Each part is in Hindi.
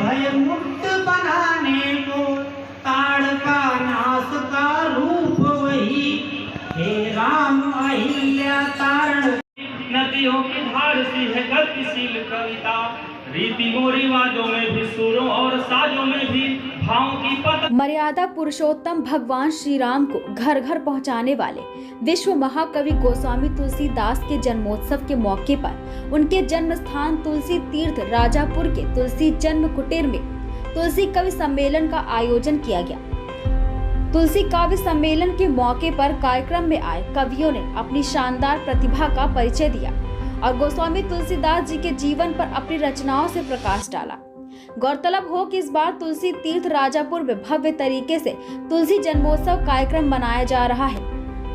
भय मुक्त बनाने को, ताड़ का नाश का रूप वही, हे राम अहिल्या तारण। नदियों की धार सी है गतिशील कविता, रीति और रिवाजों में भी, सुरों और साजों में भी भावों की पत। मर्यादा पुरुषोत्तम भगवान श्री राम को घर घर पहुंचाने वाले विश्व महाकवि गोस्वामी तुलसीदास के जन्मोत्सव के मौके पर उनके जन्म स्थान तुलसी तीर्थ राजापुर के तुलसी जन्म कुटीर में तुलसी कवि सम्मेलन का आयोजन किया गया। तुलसी काव्य सम्मेलन के मौके पर कार्यक्रम में आए कवियों ने अपनी शानदार प्रतिभा का परिचय दिया और गोस्वामी तुलसीदास जी के जीवन पर अपनी रचनाओं से प्रकाश डाला। गौरतलब हो कि इस बार तुलसी तीर्थ राजापुर में भव्य तरीके से तुलसी जन्मोत्सव कार्यक्रम मनाया जा रहा है।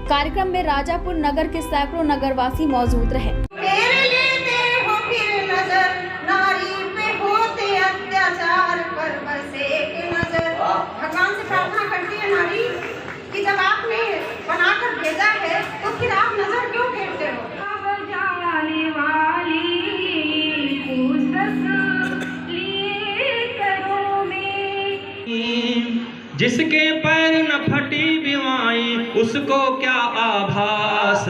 कार्यक्रम में राजापुर नगर के सैकड़ों नगरवासी मौजूद रहे। भगवान से प्रार्थना करती है नारी कि जब आपने बनाकर भेजा है तो फिर आप नजर क्यों फेरते हो। जिसके पैर न फटी बिवाई उसको क्या आभास,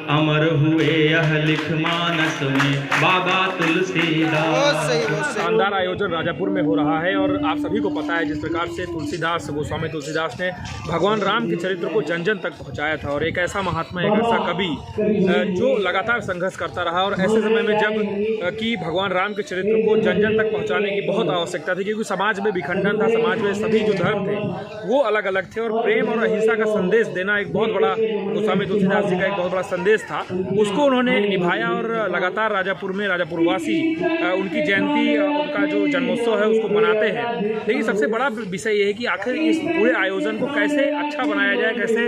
अमर हुए यह लिख मानस में बाबा तुलसीदास। शानदार आयोजन राजापुर में हो रहा है और आप सभी को पता है जिस प्रकार से तुलसीदास गोस्वामी तुलसीदास ने भगवान राम के चरित्र को जन जन तक पहुंचाया था और एक ऐसा महात्मा, एक ऐसा कवि जो लगातार संघर्ष करता रहा। और ऐसे समय में जब कि भगवान राम के चरित्र को जन जन तक पहुँचाने की बहुत आवश्यकता थी, क्योंकि समाज में विखंडन था, समाज में सभी जो धर्म थे वो अलग अलग थे और प्रेम और अहिंसा का संदेश देना एक बहुत बड़ा गोस्वामी तुलसीदास जी का एक बहुत बड़ा संदेश था। उसको उन्होंने निभाया और लगातार राजापुर में राजापुरवासी उनकी जयंती, उनका जो जन्मोत्सव है उसको मनाते हैं। लेकिन सबसे बड़ा विषय ये है कि आखिर इस पूरे आयोजन को कैसे अच्छा बनाया जाए, कैसे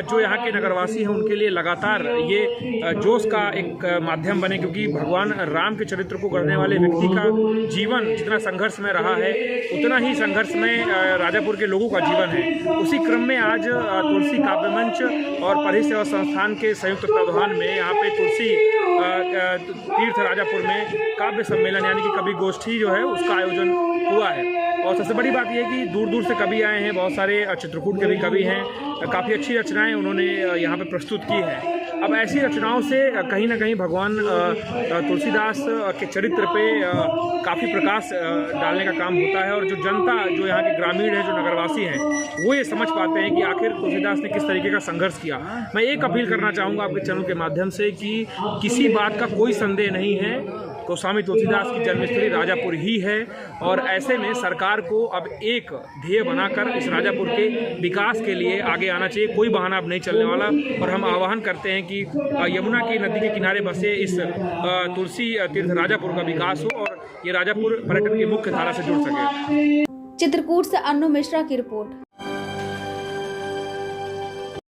जो यहाँ के नगरवासी हैं उनके लिए लगातार ये जोश का एक माध्यम बने, क्योंकि भगवान राम के चरित्र को गढ़ने वाले व्यक्ति का जीवन जितना संघर्ष में रहा है उतना ही संघर्ष में राजापुर के लोगों का जीवन है। उसी क्रम में आज तुलसी काव्य मंच और पढ़ी सेवा संस्थान के संयुक्त तत्वाधान में यहाँ पे तुलसी तीर्थ राजापुर में काव्य सम्मेलन यानी कि कवि गोष्ठी जो है उसका आयोजन हुआ है। और सबसे बड़ी बात यह है कि दूर दूर से कवि आए हैं, बहुत सारे चित्रकूट के भी कवि हैं, काफ़ी अच्छी रचनाएं उन्होंने यहाँ पे प्रस्तुत की हैं। अब ऐसी रचनाओं से कहीं ना कहीं भगवान तुलसीदास के चरित्र पे काफ़ी प्रकाश डालने का काम होता है और जो जनता, जो यहाँ के ग्रामीण है, जो नगरवासी हैं, वो ये समझ पाते हैं कि आखिर तुलसीदास ने किस तरीके का संघर्ष किया। मैं एक अपील करना चाहूँगा आपके चैनल के माध्यम से कि किसी बात का कोई संदेह नहीं है, गोस्वामी तुलसीदास की जन्मस्थली राजापुर ही है और ऐसे में सरकार को अब एक ध्येय बनाकर इस राजापुर के विकास के लिए आगे आना चाहिए। कोई बहाना अब नहीं चलने वाला और हम आह्वान करते हैं कि यमुना की नदी के किनारे बसे इस तुलसी तीर्थ राजापुर का विकास हो और ये राजापुर पर्यटन की मुख्य धारा से जुड़ सके। चित्रकूट से अन्नू मिश्रा की रिपोर्ट।